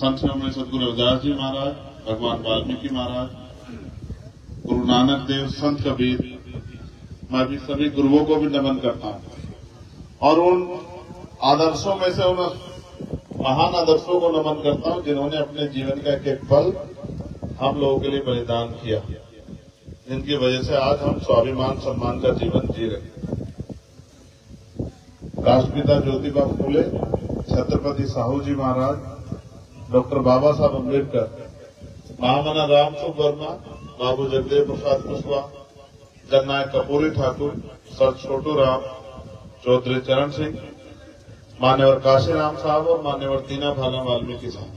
संत शिरोमणि सदगुरु रविदास जी महाराज, भगवान वाल्मीकि महाराज, गुरु नानक देव, संत कबीर, मैं भी सभी गुरुओं को भी नमन करता हूं और उन आदर्शों में से उन महान आदर्शों को नमन करता हूं जिन्होंने अपने जीवन का एक एक पल हम लोगों के लिए बलिदान किया, जिनकी वजह से आज हम स्वाभिमान सम्मान का जीवन जी रहे हैं। राष्ट्रपिता ज्योतिबा फूले, छत्रपति साहू जी महाराज, डॉक्टर बाबा साहब अम्बेडकर, महामना राम सुख वर्मा, बाबू जगदेव प्रसाद कुशवाहा, जननायक कर्पूरी ठाकुर, सर छोटू राम, चौधरी चरण सिंह, मान्यवर काशीराम साहब और मान्यवर दीना भाना वाल्मीकि साहब।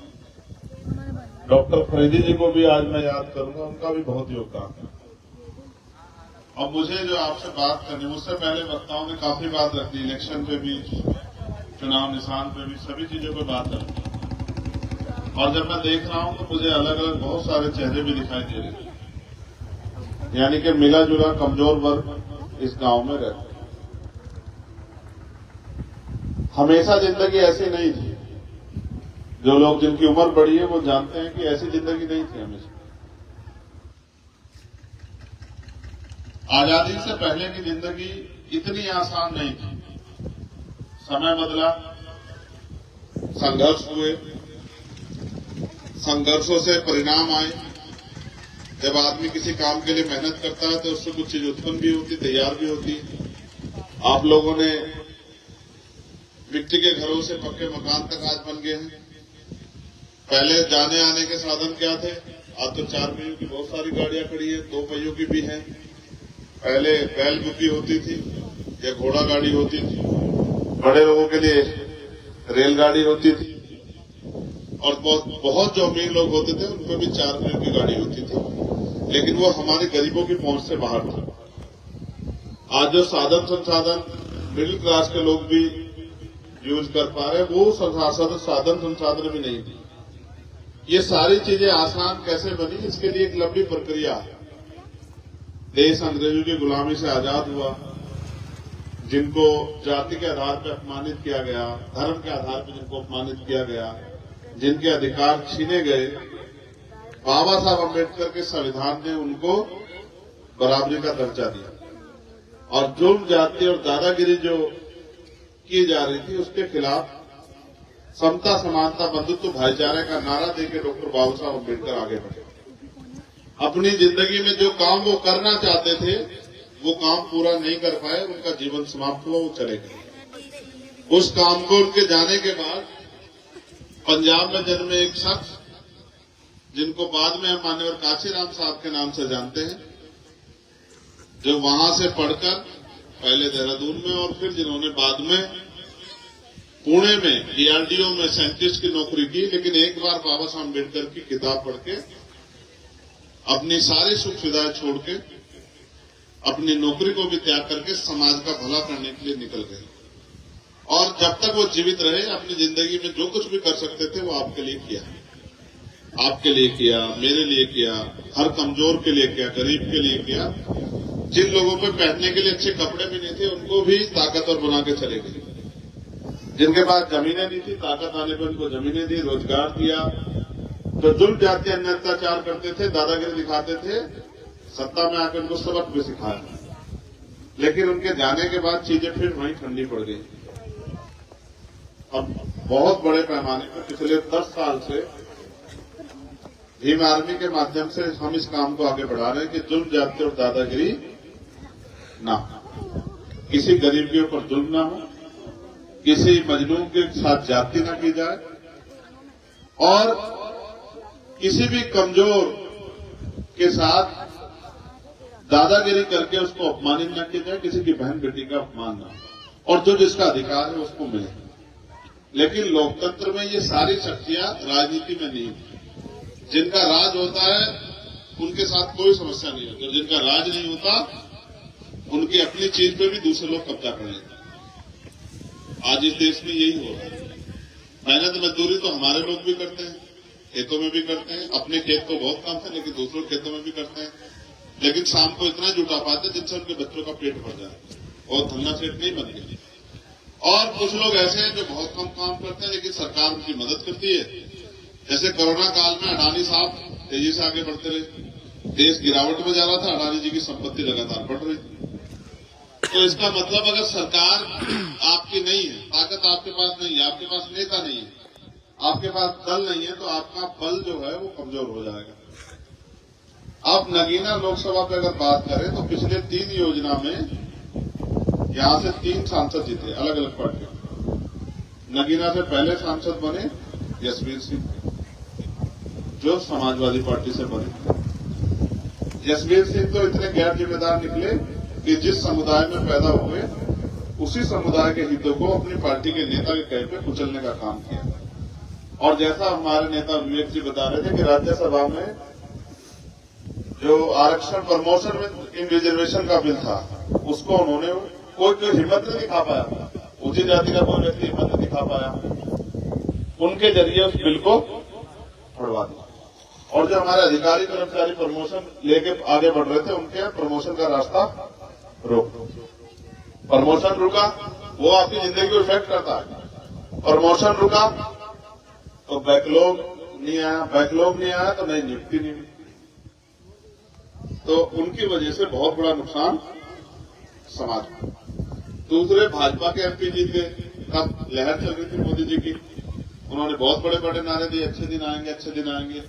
डॉक्टर फरीदी जी को भी आज मैं याद करूंगा, उनका भी बहुत योगदान है। और मुझे जो आपसे बात करनी, मुझसे पहले वक्ताओं ने काफी बात रख दी, इलेक्शन पे भी, चुनाव निशान पे भी, सभी चीजों पे बात रख दी। और जब मैं देख रहा हूं तो मुझे अलग अलग बहुत सारे चेहरे भी दिखाई दे रहे हैं, यानी कि मिला जुला कमजोर वर्ग इस गांव में रहता है। हमेशा जिंदगी ऐसी नहीं थी। जो लोग जिनकी उम्र बड़ी है वो जानते हैं कि ऐसी जिंदगी नहीं थी हमेशा। आजादी से पहले की जिंदगी इतनी आसान नहीं थी। समय बदला, संघर्ष हुए, संघर्षों से परिणाम आए। जब आदमी किसी काम के लिए मेहनत करता है तो उससे कुछ चीज उत्पन्न भी होती, तैयार भी होती। आप लोगों ने मिट्टी के घरों से पक्के मकान तक आज बन गए हैं। पहले जाने आने के साधन क्या थे? आज तो 4 पहियों की बहुत सारी गाड़ियां खड़ी है, 2 पहियों की भी है। पहले बैल बुकी होती थी या घोड़ा गाड़ी होती थी, बड़े लोगों के लिए रेलगाड़ी होती थी, और बहुत जो अमीर लोग होते थे उनमें भी 4 पहियों की गाड़ी होती थी, लेकिन वो हमारे गरीबों की पहुंच से बाहर थी। आज जो साधन संसाधन मिडिल क्लास के लोग भी यूज कर पा रहे, वो साधन संसाधन भी नहीं थी। ये सारी चीजें आसान कैसे बनी, इसके लिए एक लंबी प्रक्रिया है। देश अंग्रेजों की गुलामी से आजाद हुआ, जिनको जाति के आधार पर अपमानित किया गया, धर्म के आधार पर जिनको अपमानित किया गया, जिनके अधिकार छीने गए, बाबा साहब अम्बेडकर के संविधान ने उनको बराबरी का दर्जा दिया। और जुल्म, जाति और दादागिरी जो की जा रही थी उसके खिलाफ समता, समानता, बंधुत्व, भाईचारे का नारा देकर डॉक्टर बाबा साहब अम्बेडकर आगे बढ़े। अपनी जिंदगी में जो काम वो करना चाहते थे वो काम पूरा नहीं कर पाए, उनका जीवन समाप्त हुआ, वो चले गए। उस काम को उनके जाने के बाद पंजाब में जन्मे एक शख्स, जिनको बाद में हम मान्यवर काशीराम साहब के नाम से जानते हैं, जो वहां से पढ़कर पहले देहरादून में और फिर जिन्होंने बाद में पुणे में डीआरडीओ में साइंटिस्ट की नौकरी की, लेकिन एक बार बाबा साहब अम्बेडकर की किताब पढ़ के अपनी सारी सुख सुविधाएं छोड़ के, अपनी नौकरी को भी त्याग करके समाज का भला करने के लिए निकल गए। और जब तक वो जीवित रहे अपनी जिंदगी में जो कुछ भी कर सकते थे वो आपके लिए किया, आपके लिए किया, मेरे लिए किया, हर कमजोर के लिए किया, गरीब के लिए किया। जिन लोगों पे पहनने के लिए अच्छे कपड़े भी नहीं थे उनको भी ताकतवर बना के चले गए। जिनके पास जमीनें नहीं थी, ताकत आने पर उनको जमीनें दी, रोजगार दिया। जो जुल्म, जाति, अन्य अत्याचार करते थे, दादागिरी दिखाते थे, सत्ता में आकर उनको सबक भी सिखाया। लेकिन उनके जाने के बाद चीजें फिर वहीं ठंडी पड़ गई। अब बहुत बड़े पैमाने पर पिछले 10 साल से भीम आर्मी के माध्यम से हम इस काम को आगे बढ़ा रहे हैं कि जुल्म, जाति और दादागिरी ना हो, किसी गरीब के ऊपर जुल्म ना हो, किसी मजलूम के साथ जाति ना की जाए, और किसी भी कमजोर के साथ दादागिरी करके उसको अपमानित न किया जाए, किसी की बहन बेटी का अपमान ना हो, और जो जिसका अधिकार है उसको मिले। लेकिन लोकतंत्र में ये सारी शक्तियां राजनीति में नहीं होती। जिनका राज होता है उनके साथ कोई समस्या नहीं होती, और जिनका राज नहीं होता उनकी अपनी चीज पे भी दूसरे लोग कब्जा कर लेते हैं। आज इस देश में यही हो रहा है। मेहनत मजदूरी तो हमारे लोग भी करते हैं, खेतों में भी करते हैं, अपने खेत तो बहुत कम है लेकिन दूसरों खेतों में भी करते हैं, लेकिन शाम को इतना जुटा पाते जिनसे उनके बच्चों का पेट भर जाए, और धन्ना सेठ नहीं बन गए। और कुछ लोग ऐसे हैं जो बहुत कम काम करते हैं लेकिन सरकार उनकी मदद करती है, जैसे कोरोना काल में अडानी साहब तेजी से आगे बढ़ते रहे, देश गिरावट में जा रहा था, अडानी जी की संपत्ति लगातार बढ़ रही थी। तो इसका मतलब अगर सरकार आपकी नहीं है, ताकत आपके पास नहीं है, आपके पास नेता नहीं है, आपके पास दल नहीं है, तो आपका बल जो है वो कमजोर हो जाएगा। आप नगीना लोकसभा पे अगर बात करें तो पिछले 3 योजना में यहां से 3 सांसद जीते अलग अलग पार्टी। नगीना से पहले सांसद बने जसवीर सिंह, जो समाजवादी पार्टी से बने। जसवीर सिंह तो इतने गैर जिम्मेदार निकले कि जिस समुदाय में पैदा हुए उसी समुदाय के हितों को अपनी पार्टी के नेता के कहे पे कुचलने का काम किया। और जैसा हमारे नेता विवेक जी बता रहे थे कि राज्यसभा में जो आरक्षण प्रमोशन में इन रिजर्वेशन का बिल था, उसको उन्होंने कोई हिम्मत नहीं दिखा पाया, ऊंची जाति का कोई व्यक्ति हिम्मत नहीं दिखा पाया, उनके जरिए उस बिल को उड़वा दिया। और जो हमारे अधिकारी कर्मचारी प्रमोशन लेके आगे बढ़ रहे थे, उनके प्रमोशन का रास्ता रोक दो। प्रमोशन रुका, वो आपकी जिंदगी को इफेक्ट करता है। प्रमोशन रुका तो बैकलॉग नहीं आया, बैकलॉग नहीं आया तो नई नियुक्ति नहीं हुई। तो उनकी वजह से बहुत बड़ा नुकसान समाज में। दूसरे भाजपा के एमपी जीते, तब लहर चल रही थी मोदी जी की, उन्होंने बहुत बड़े बड़े नारे दिए, अच्छे दिन आएंगे, अच्छे दिन आएंगे।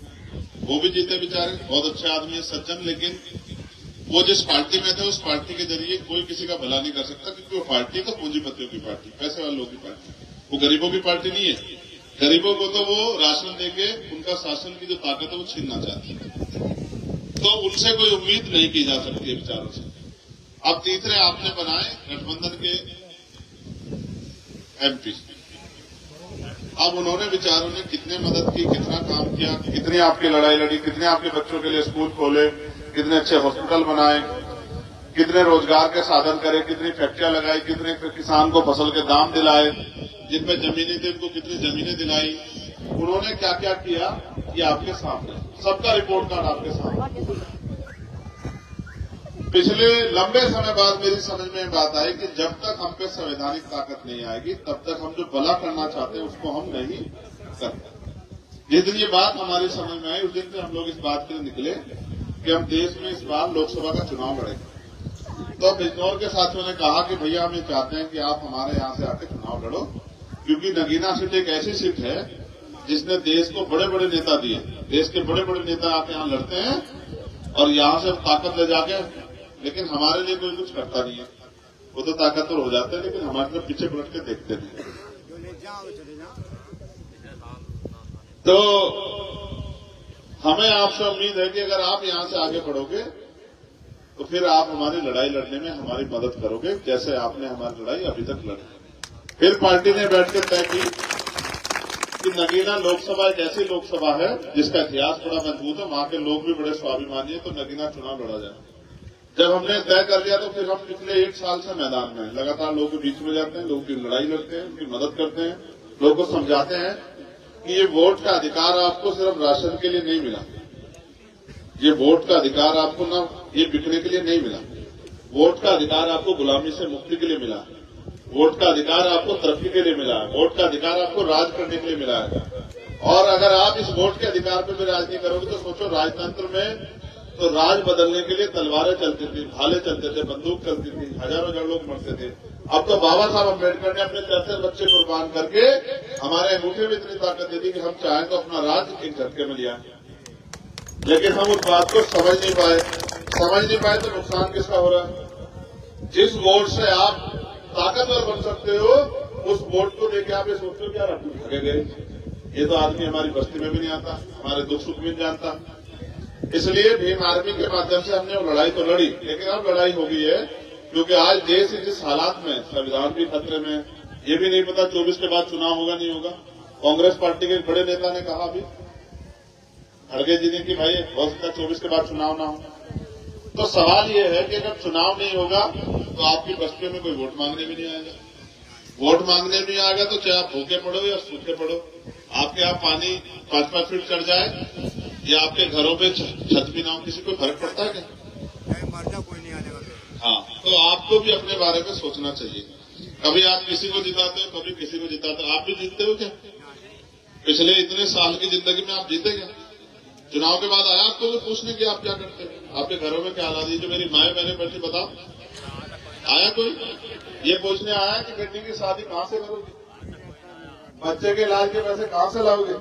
वो भी जीते बेचारे, बहुत अच्छे आदमी है, सज्जन, लेकिन वो जिस पार्टी में थे उस पार्टी के जरिए कोई किसी का भला नहीं कर सकता, क्योंकि वो पार्टी तो पूंजीपतियों की पार्टी, पैसे वालों की पार्टी, वो गरीबों की पार्टी नहीं है। गरीबों को तो वो राशन देके उनका शासन की जो ताकत है वो छीनना चाहती है, तो उनसे कोई उम्मीद नहीं की जा सकती है बेचारों से। अब तीसरे आपने बनाए गठबंधन के एमपी। अब उन्होंने बेचारों ने कितने मदद की, कितना काम किया, कितनी आपकी लड़ाई लड़ी, कितने आपके बच्चों के लिए स्कूल खोले, कितने अच्छे हॉस्पिटल बनाए, कितने रोजगार के साधन करे, कितनी फैक्ट्रियां लगाई, कितने किसान को फसल के दाम दिलाए, जिनमें जमीनें थी उनको कितनी जमीनें दिलाई, उन्होंने क्या क्या किया, ये आपके सामने, सबका रिपोर्ट कार्ड आपके सामने। पिछले लंबे समय बाद मेरी समझ में बात आई कि जब तक हम पे संवैधानिक ताकत नहीं आएगी, तब तक हम जो भला करना चाहते हैं उसको हम नहीं करते। जिस दिन ये बात हमारी समझ में आई, उस दिन से हम लोग इस बात के लिए निकले कि हम देश में इस बार लोकसभा का चुनाव लड़ेंगे। तो बिजनौर के साथियों ने कहा कि भैया हम ये चाहते हैं कि आप हमारे यहाँ से आके चुनाव लड़ो, क्योंकि नगीना सीट एक ऐसी सीट है जिसने देश को बड़े बड़े नेता दिए, देश के बड़े बड़े नेता आके यहाँ लड़ते हैं और यहाँ से ताकत ले जाके, लेकिन हमारे लिए कोई कुछ करता नहीं है। वो तो ताकतवर हो जाते हैं लेकिन हमारे तरफ पीछे पलट के देखते नहीं। तो हमें आपसे उम्मीद है कि अगर आप यहाँ से आगे बढ़ोगे तो फिर आप हमारी लड़ाई लड़ने में हमारी मदद करोगे, जैसे आपने हमारी लड़ाई अभी तक लड़ी। फिर पार्टी ने बैठकर तय की कि नगीना लोकसभा एक ऐसी लोकसभा है जिसका इतिहास बड़ा मजबूत है, वहां के लोग भी बड़े स्वाभिमानी है, तो नगीना चुनाव लड़ा जाए। जब हमने तय कर लिया तो फिर हम पिछले 1 साल से मैदान में लगातार लोगों के बीच में जाते हैं, लोगों की लड़ाई लड़ते हैं, उनकी मदद करते हैं, लोगों को समझाते हैं कि ये वोट का अधिकार आपको सिर्फ राशन के लिए नहीं मिला, ये वोट का अधिकार आपको ना ये बिकने के लिए नहीं मिला, वोट का अधिकार आपको गुलामी से मुक्ति के लिए मिला, वोट का अधिकार आपको तरक्की के लिए मिला है, वोट का अधिकार आपको राज करने के लिए मिला है। और अगर आप इस वोट के अधिकार पर भी राज नहीं करोगे तो सोचो, राजतंत्र में तो राज बदलने के लिए तलवारें चलती थी, भाले चलते थे, बंदूक चलती थी, हजारों हजार लोग मरते थे। अब तो बाबा साहब अम्बेडकर ने अपने 33 बच्चे कुर्बान करके हमारे अंगूठे में इतनी ताकत दे दी कि हम चाहें तो अपना राज एक झटके में लिया, लेकिन हम उस बात को समझ नहीं पाए। तो नुकसान किसका हो रहा है? जिस वोट से आप ताकतवर बन सकते हो, उस वोट को लेकर आप ये सोचते हो कि यार आप भागे गए, ये तो आदमी हमारी बस्ती में भी नहीं आता, हमारे दुख सुख भी नहीं जानता। इसलिए भीम आर्मी के माध्यम से हमने वो लड़ाई तो लड़ी, लेकिन अब लड़ाई हो गई है, क्योंकि आज देश जिस हालात में, संविधान भी खतरे में, ये भी नहीं पता 24 के बाद चुनाव होगा नहीं होगा। कांग्रेस पार्टी के बड़े नेता ने कहा अभी खड़गे जी ने कि भाई हो सकता है 24 के बाद चुनाव ना हो। तो सवाल ये है कि अगर चुनाव नहीं होगा तो आपकी बस्तियों में कोई वोट मांगने भी नहीं आएगा। वोट मांगने नहीं आएगा तो चाहे आप भूखे पड़ो या सूखे पड़ो, आपके यहाँ पानी 5-5 फीट चढ़ जाए या आपके घरों पे छत भी ना हो, किसी को फर्क पड़ता है क्या? मरना कोई नहीं आने वाला। हाँ, तो आपको भी अपने बारे में सोचना चाहिए। कभी आप किसी को जिताते हो, कभी किसी को जिताते हो, आप भी जीतते हो क्या? पिछले इतने साल की जिंदगी में आप जीते क्या? चुनाव के बाद आया आपको तो पूछने की आप क्या करते हैं, आपके घरों में क्या हालात है? जो मेरी माए बहने बैठी बताओ, आया कोई ये पूछने आया कि बेटी की शादी कहाँ से करोगे, बच्चे के इलाज के पैसे कहाँ से लाओगे?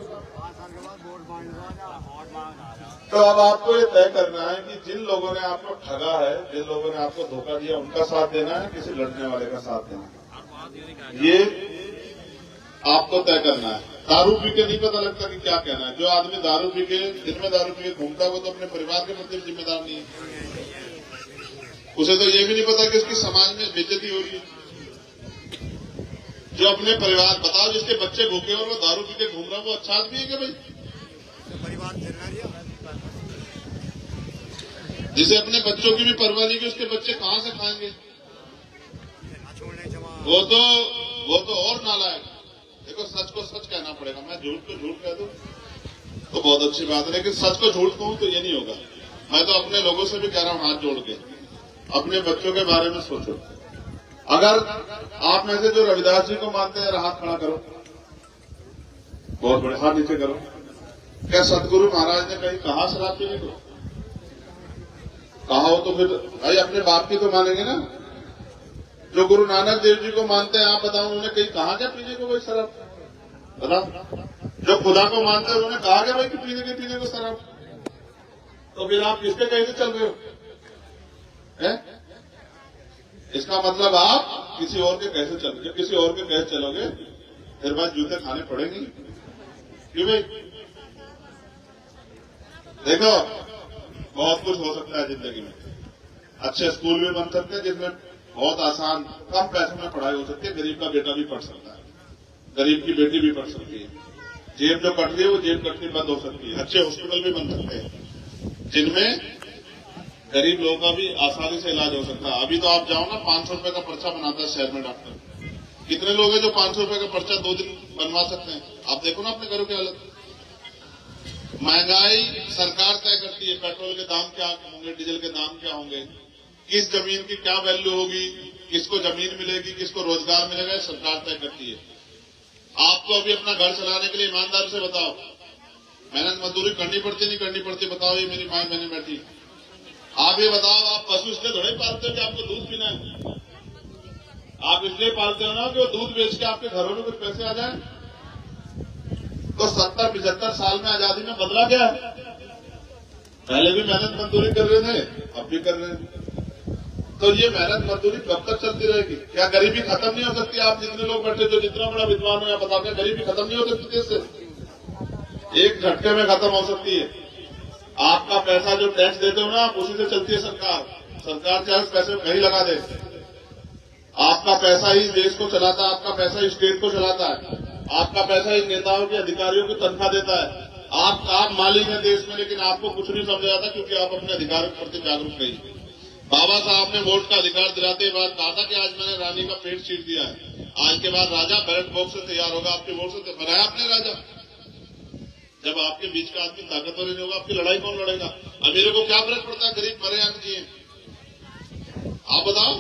तो अब आपको ये तय करना है कि जिन लोगों ने आपको ठगा है, जिन लोगों ने आपको धोखा दिया, उनका साथ देना है, किसी लड़ने वाले का साथ देना है, ये आपको तय करना है। दारू पी के नहीं पता लगता कि क्या कहना है। जो आदमी दारू पी के दिन में दारू पी के घूमता है वो तो अपने परिवार के प्रति जिम्मेदार नहीं है। उसे तो ये भी नहीं पता कि उसकी समाज में बेइज्जती हो रही है। जो अपने परिवार, बताओ जिसके बच्चे भूखे और वो दारू पी के घूम रहा है, वो अच्छा आदमी है क्या भाई? जिसे अपने बच्चों की भी परवाह नहीं कि उसके बच्चे कहां से खाएंगे, वो तो और नालायक। देखो, सच को सच कहना पड़ेगा। मैं झूठ को झूठ कह दूं तो बहुत अच्छी बात है, लेकिन सच को झूठ कहूं तो ये नहीं होगा। मैं तो अपने लोगों से भी कह रहा हूं, हाथ जोड़ के अपने बच्चों के बारे में सोचो। अगर आप में से जो रविदास जी को मानते हैं, हाथ खड़ा करो, बहुत बड़े, हाथ नीचे करो। क्या सतगुरु महाराज ने कहीं कहा शराब पीने को? कहा हो तो फिर भाई अपने बाप की तो मानेंगे ना। जो गुरु नानक देव जी को मानते हैं, आप बताओ उन्होंने कहीं कहा क्या पीने को भाई शराब? बताओ। जो खुदा को मानते हैं उन्होंने कहा क्या भाई कि पीने को शराब? तो फिर आप किसके कहीं से चल रहे हो? इसका मतलब आप किसी और के कैसे चलोगे? किसी और के कैसे चलोगे फिर बाद जूते खाने पड़ेंगे। क्यों भाई? देखो, बहुत कुछ हो सकता है जिंदगी में। अच्छे स्कूल भी बन सकते हैं जिसमें बहुत आसान कम पैसों में पढ़ाई हो सकती है। गरीब का बेटा भी पढ़ सकता है, गरीब की बेटी भी पढ़ सकती है। जेब जो कट रही है वो जेब कटनी बंद हो सकती है। अच्छे हॉस्पिटल भी बन सकते हैं जिनमें गरीब लोगों का भी आसानी से इलाज हो सकता है। अभी तो आप जाओ ना, 500 रुपए का पर्चा बनाता है शहर में डॉक्टर। कितने लोग हैं जो 500 रुपए का पर्चा 2 दिन बनवा सकते हैं? आप देखो ना अपने घरों की हालत। महंगाई सरकार तय करती है। पेट्रोल के दाम क्या होंगे, डीजल के दाम क्या होंगे, किस जमीन की क्या वैल्यू होगी, किसको जमीन मिलेगी, किसको रोजगार मिलेगा, सरकार तय करती है। आपको अभी अपना घर चलाने के लिए ईमानदारी से बताओ, मेहनत मजदूरी करनी पड़ती नहीं करनी पड़ती? बताओ, ये मेरी माँ बहने बैठी। आप ये बताओ, आप पशु इसलिए थोड़े पालते हो कि आपको दूध पीना है? आप इसलिए पालते हो ना कि वो दूध बेच के आपके घरों में कुछ पैसे आ जाए। तो 70-75 साल में आजादी में बदला क्या है? पहले भी मेहनत मजदूरी कर रहे थे, अब भी कर रहे हैं। तो ये मेहनत मजदूरी कब तक चलती रहेगी? क्या गरीबी खत्म नहीं हो सकती? आप जितने लोग बैठे, जो जितना बड़ा विद्वान हो, या बताओ, क्या गरीबी खत्म नहीं हो सकती देश से? एक झटके में खत्म हो सकती है। आपका पैसा जो टैक्स देते हो ना, आप उसी से चलती है सरकार। सरकार चाहे उस पैसे में कहीं लगा दे, आपका पैसा ही देश को चलाता है, आपका पैसा ही स्टेट को चलाता है, आपका पैसा ही नेताओं के अधिकारियों को तनख्वाह देता है। आप मालिक हैं देश में, लेकिन आपको कुछ नहीं समझा जाता क्योंकि आप अपने अधिकारों के प्रति जागरूक नहीं। बाबा साहब ने वोट का अधिकार दिलाते बाद कहा था कि आज मैंने रानी का पेट चीर दिया है, आज के बाद राजा बैलेट बॉक्स से तैयार होगा, आपके वोट से बनाया आपने राजा। जब आपके बीच का आदमी ताकतवर नहीं होगा, आपकी लड़ाई कौन लड़ेगा? अमीरों को क्या फर्क पड़ता है गरीब मरे या जिए? आप बताओ।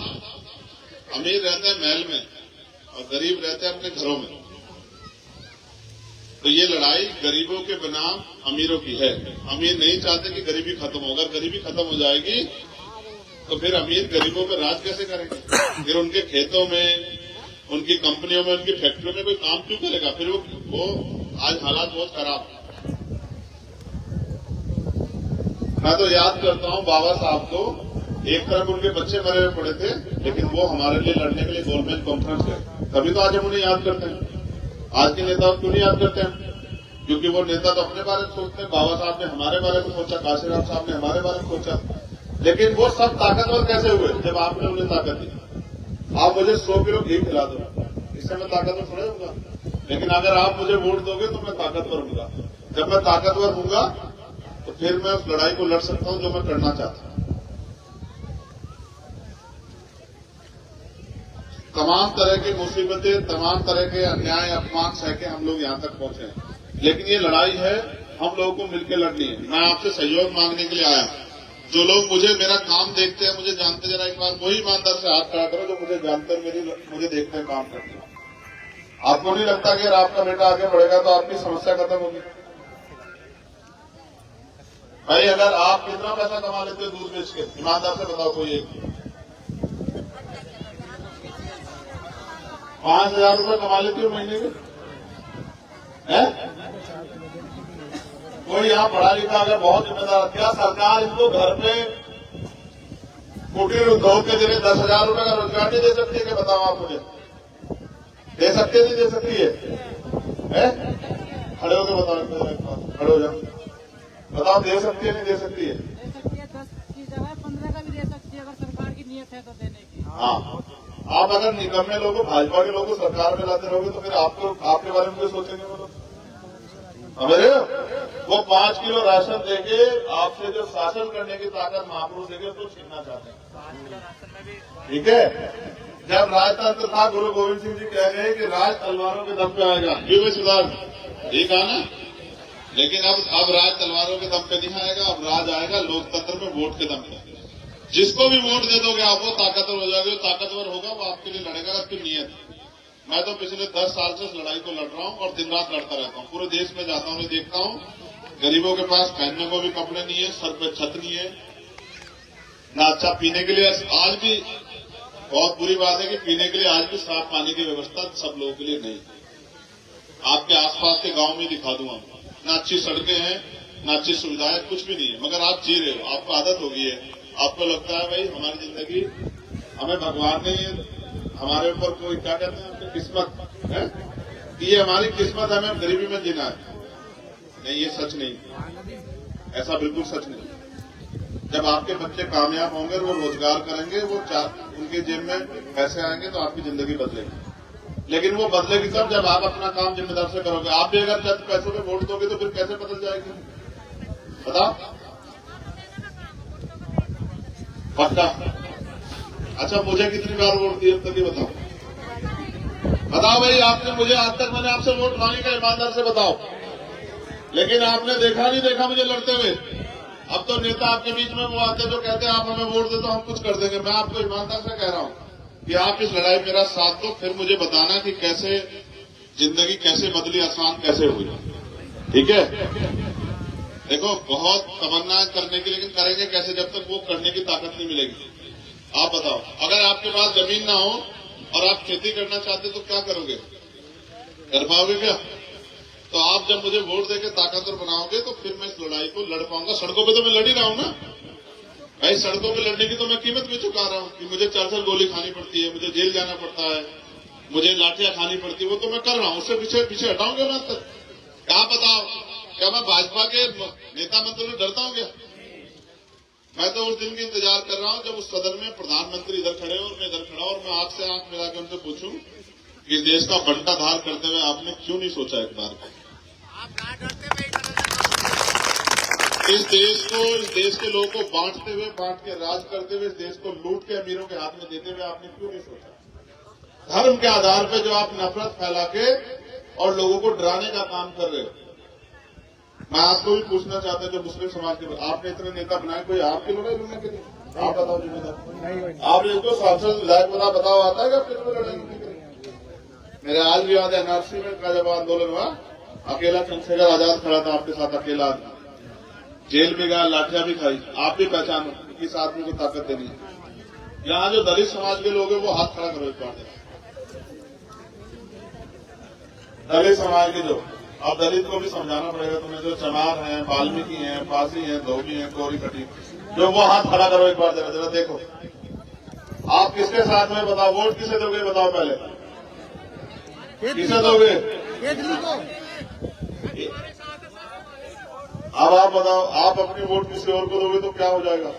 अमीर रहता है महल में और गरीब रहता है अपने घरों में। तो ये लड़ाई गरीबों के बनाम अमीरों की है। अमीर नहीं चाहते कि गरीबी खत्म हो। अगर गरीबी खत्म हो जाएगी तो फिर अमीर गरीबों पर राज कैसे करेंगे? फिर उनके खेतों में, उनकी कंपनियों में, उनकी फैक्ट्रियों में कोई काम क्यों करेगा? फिर वो आज हालात बहुत खराब। मैं तो याद करता हूं बाबा साहब को, एक तरफ उनके बच्चे मरे हुए पड़े थे, लेकिन वो हमारे लिए लड़ने के लिए गोलमेज कॉन्फ्रेंस गए। तभी तो आज हम उन्हें याद करते हैं। आज के नेताओं क्यों नहीं याद करते हैं? क्योंकि वो नेता तो अपने बारे में सोचते हैं। बाबा साहब ने हमारे बारे में सोचा, काशीराम साहब ने हमारे बारे में सोचा, लेकिन वो सब ताकतवर कैसे हुए? जब आपने उन्हें ताकत दी। आप मुझे 100 किलो घी खिला दो, इससे मैं ताकतवर थोड़ा होगा। लेकिन अगर आप मुझे वोट दोगे तो मैं ताकतवर हूंगा। जब मैं ताकतवर हूंगा तो फिर मैं उस लड़ाई को लड़ सकता हूं जो मैं करना चाहता हूं। तमाम तरह की मुसीबतें, तमाम तरह के अन्याय, अपमान सह के हम लोग यहां तक पहुंचे हैं। लेकिन ये लड़ाई है, हम लोगों को मिलकर लड़नी है। मैं आपसे सहयोग मांगने के लिए आया हूं। जो लोग मुझे, मेरा काम देखते हैं, मुझे जानते, जरा एक बार वही ईमानदार से हाथ खड़ा करो जो मुझे जानते हैं, मुझे देखते हैं काम करते हैं। आपको नहीं लगता कि अगर आपका बेटा आगे बढ़ेगा तो आपकी समस्या खत्म होगी? भाई अगर आप कितना पैसा कमा लेते हो दूध बेच के, ईमानदार से बताओ कोई एक? 5,000 रुपये कमा लेते हो महीने के? है? कोई यहाँ पढ़ा लिखा अगर बहुत जिम्मेदार, क्या सरकार इनको घर पे कुटीर उद्योग के जरिए 10,000 रुपये का रोजगार नहीं दे सकती है? क्या बताओ आप मुझे, दे सकती है नहीं दे सकती है? खड़े होकर बताओ, खड़े हो जाओ, बताओ दे सकती है नहीं दे सकती है? दे सकती है, 10 की जगह 15 का भी दे सकती है अगर सरकार की नीयत है तो देने की। हाँ, आप अगर निकम्मे लोगों, भाजपा के लोगों सरकार में लाते रहोगे तो फिर आपको आपके बारे में कोई सोचेंगे? वो लोग समझे? वो 5 किलो राशन देके आपसे जो शासन करने की ताकत महापुरुष देके उसको छीनना चाहते हैं। ठीक है, जब राजतंत्र था गुरु गोविंद सिंह जी कह रहे हैं कि राज तलवारों के दम पे आएगा, ये कोई सुधार ठीक है ना? लेकिन अब राज तलवारों के दम पे नहीं आएगा, अब राज आएगा लोकतंत्र में वोट के दम पे। जिसको भी वोट दे दोगे आप वो ताकतवर हो जाओगे, ताकतवर होगा वो आपके लिए लड़ेगा, आपकी नीयत। मैं तो पिछले 10 साल से इस लड़ाई को लड़ रहा हूँ और दिन रात लड़ता रहता हूँ। पूरे देश में जाता हूँ, देखता हूँ गरीबों के पास पहनने को भी कपड़े नहीं है, सर पे छत नहीं है, ना अच्छा पीने के लिए। आज भी बहुत बुरी बात है कि पीने के लिए आज भी साफ पानी की व्यवस्था सब लोगों के लिए नहीं। आपके आसपास के गांव में दिखा दूंगा, ना अच्छी सड़कें हैं, ना अच्छी सुविधाएं, कुछ भी नहीं है, मगर आप जी रहे हो, आपको आदत हो गई है। आपको लगता है भाई हमारी जिंदगी, हमें भगवान ने हमारे ऊपर कोई क्या कहते हैं अपनी किस्मत है, ये हमारी किस्मत, हमें गरीबी में जीना है। नहीं, ये सच नहीं, ऐसा बिल्कुल सच नहीं। जब आपके बच्चे कामयाब होंगे, वो रोजगार करेंगे, वो उनके जेब में पैसे आएंगे तो आपकी जिंदगी बदलेगी। लेकिन वो बदलेगी तब जब आप अपना काम जिम्मेदार से करोगे। आप भी अगर चंद पैसों में वोट दोगे तो फिर कैसे बदल जाएगी? बताओ, पक्का? अच्छा, मुझे कितनी बार वोट दिए अब तक ये बताओ भाई। आपने मुझे आज तक, मैंने आपसे वोट मांगी का? ईमानदार से बताओ। लेकिन आपने देखा नहीं देखा मुझे लड़ते हुए? अब तो नेता आपके बीच में वो आते जो कहते हैं आप हमें वोट दे तो हम कुछ कर देंगे। मैं आपको ईमानदार से कह रहा हूं कि आप इस लड़ाई मेरा साथ दो, फिर मुझे बताना कि कैसे जिंदगी कैसे बदली, आसान कैसे हुई। ठीक है? देखो, बहुत तमन्ना करने की, लेकिन करेंगे कैसे जब तक वो करने की ताकत नहीं मिलेगी? आप बताओ, अगर आपके पास जमीन ना हो और आप खेती करना चाहते तो क्या करोगे? कर पाओगे क्या? तो आप जब मुझे वोट देकर ताकतवर बनाओगे तो फिर मैं इस लड़ाई को लड़ पाऊंगा। सड़कों पे तो मैं लड़ ही रहा हूं ना भाई, सड़कों पे लड़ने की तो मैं कीमत भी चुका रहा हूं कि मुझे 4 गोली खानी पड़ती है, मुझे जेल जाना पड़ता है, मुझे लाठियां खानी पड़ती है, वो तो मैं कर रहा हूं। उससे पीछे हटाऊंगा मैं तक? क्या बताओ, क्या मैं भाजपा के नेता मंत्री से डरता हूं क्या? मैं तो उस दिन की इंतजार कर रहा हूं जब उस सदन में प्रधानमंत्री इधर खड़े और मैं इधर खड़ा, और मैं आंख से आंख मिला के उनसे पूछूं कि इस देश का बंटाधार करते हुए आपने क्यों नहीं सोचा एक बार? इस देश के लोगों को बांटते हुए, बांट के राज करते हुए, इस देश को लूट के अमीरों के हाथ में देते हुए आपने क्यों नहीं सोचा? धर्म के आधार पर जो आप नफरत फैला के और लोगों को डराने का काम कर रहे हो। मैं आपको भी पूछना चाहता हूं, जो मुस्लिम समाज के आपने इतने नेता बनाए, कोई आपके लड़ाई लड़ने के लिए? आप बताओ जिम्मेदार, आप इनको सांसद विधायक बताओ आता है कि फिर लड़ाई लड़ने के लिए? मेरे आज भी याद है एनआरसी में का जब आंदोलन हुआ, अकेला चंद्रशेखर आजाद खड़ा था आपके साथ, अकेला, जेल में गया, लाठियां भी खाई। आप भी पहचानो किस आदमी को ताकत देनी है। यहाँ जो दलित समाज के लोग हैं वो हाथ खड़ा करो इस बार। दलित समाज के जो, अब दलित को भी समझाना पड़ेगा तुम्हें, जो चमार हैं, वाल्मीकि हैं, पासी हैं, धोबी हैं, कोरी कटी, जो वो हाथ खड़ा करो एक बार जरा देखो। आप किसके साथ में? बताओ, वोट किसे दोगे? बताओ पहले, किसे दोगे? अब आप बताओ, आप अपनी वोट किसी और को दोगे तो क्या हो जाएगा?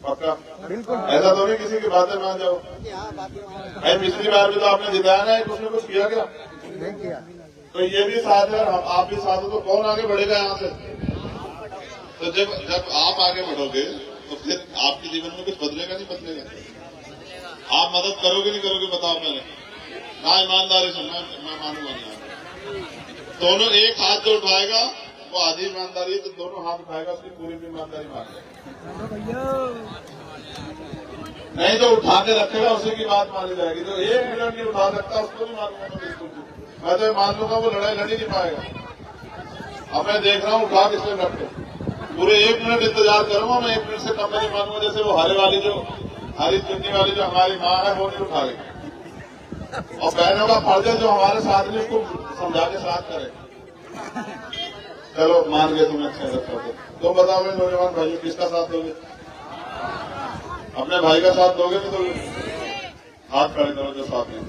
पक्का? ऐसा तो नहीं किसी की बातें मान जाओ। भाई पिछली बार भी तो आपने जिताया ना, उसने कुछ किया क्या? नहीं किया। तो ये भी साथ है, आप भी साथ हो, तो कौन आगे बढ़ेगा यहाँ से? तो जब आप आगे बढ़ोगे तो फिर आपके जीवन में कुछ बदलेगा नहीं बदलेगा? आप मदद करोगे नहीं करोगे? बताओ पहले ना। ईमानदारी से मैं मानूंगा नहीं। दोनों एक हाथ जो उठाएगा वो आधी ईमानदारी है, तो दोनों हाथ उठाएगा उसकी पूरी भी ईमानदारी मानेगा। नहीं तो उठा के रखेगा उसी की बात मानी जाएगी। जो 1 मिनट नहीं उठा सकता उसको भी मारूंगा मैं बिल्कुल। मैं तो मान लूंगा वो लड़ाई लड़ ही नहीं पाएगा। अब मैं देख रहा हूँ उठा किसने रखते, पूरे 1 मिनट इंतजार करूंगा मैं, 1 मिनट से कम नहीं मानूंगा। जैसे वो हरी चुन्नी वाली जो हमारी माँ है वो नहीं उठा रही, और बहनों का फर्ज है जो हमारे साथ में उसको समझा के साथ करे। चलो मान गए तुम्हें अच्छा लगता है। तुम बताओ मेरे नौजवान भाइयों किसका साथ दोगे? अपने भाई का साथ दोगे नहीं दोगे? हाथ खड़े करो जो साथ में।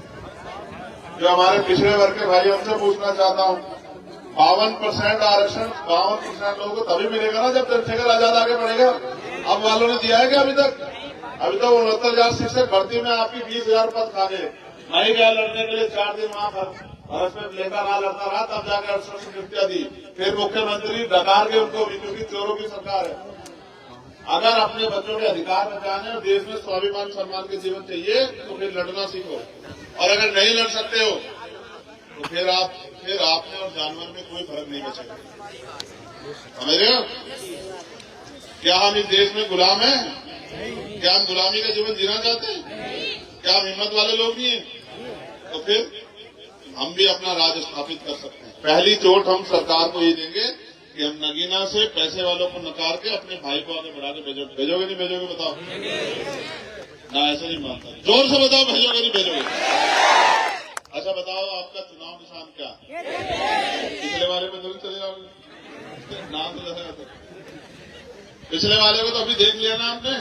जो हमारे पिछड़े वर्ग के भाई उनसे पूछना चाहता हूँ, 52% आरक्षण 52% लोगों को तभी मिलेगा ना जब चंद्रशेखर आजाद आगे बढ़ेगा। अब वालों ने दिया है क्या अभी तक? अभी तक 69,000 शिक्षक भर्ती में आपकी 20,000 पद खा गए। नहीं गया लड़ने के लिए 4 दिन वहां भारत में लेकर आ लड़ता रहा, तब जाकर 68 नियुक्तियां दी। फिर मुख्यमंत्री डकार के उनको भी, क्योंकि चोरों की सरकार है। अगर अपने बच्चों के अधिकार बचाने और देश में स्वाभिमान सम्मान के जीवन चाहिए तो फिर लड़ना सीखो, और अगर नहीं लड़ सकते हो तो फिर आप में और जानवर में कोई फर्क नहीं बचेगा। समझ रहे हो? क्या हम इस देश में गुलाम हैं? क्या हम गुलामी का जीवन जीना चाहते हैं? क्या हम हिम्मत वाले लोग नहीं हैं? तो फिर हम भी अपना राज स्थापित कर सकते हैं। पहली चोट हम सरकार को ये देंगे कि हम नगीना से पैसे वालों को नकार के अपने भाई को आगे बढ़ा के भेजोगे नहीं भेजोगे? बताओ ना, ऐसे नहीं मानता। जोर से बताओ, भेजोगे नहीं भेजोगे? अच्छा बताओ, आपका चुनाव निशान क्या? पिछले वाले में जरूर चले जाओगे, नाम तो जैसा था। पिछले वाले को तो अभी देख लिया ना आपने,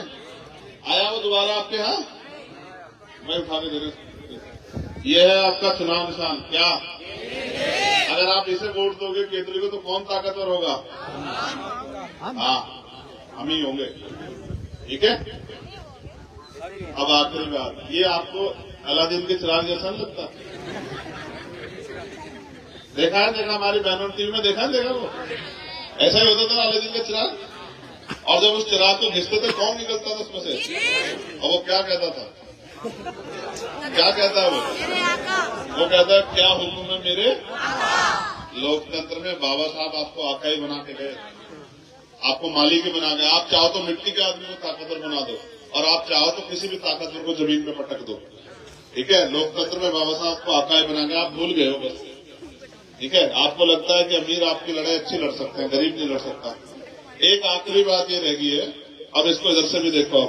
आया वो दोबारा आपके यहाँ? मैं उठा के दे रहा। ये है आपका चुनाव निशान। क्या? अगर आप इसे वोट दोगे केजरी को तो कौन ताकतवर होगा? हाँ, हम ही होंगे। ठीक है। अब आखिरी बात, ये आपको अलादीन के चिराग जैसा नहीं लगता? देखा है? हमारी बहनों टीवी में देखा वो ऐसा ही होता था अलादीन का चिराग। और जब उस चिराग को घिसते थे कौन निकलता था उसमें से? और वो क्या कहता था? क्या कहता है वो कहता है क्या हुक्म है मेरे? लोकतंत्र में बाबा साहब आपको आका ही बना के गए, आपको मालिक ही बना गए। आप चाहो तो मिट्टी के आदमी को ताकतवर बना दो, और आप चाहो तो किसी भी ताकतवर को जमीन पे पटक दो। ठीक है, लोकतंत्र में बाबा साहब आपको आका ही बना गए, आप भूल गए हो बस। ठीक है, आपको लगता है कि अमीर आपकी लड़ाई अच्छी लड़ सकते हैं, गरीब नहीं लड़ सकता। एक आखिरी बात ये रह गई है, अब इसको इधर से भी देखो।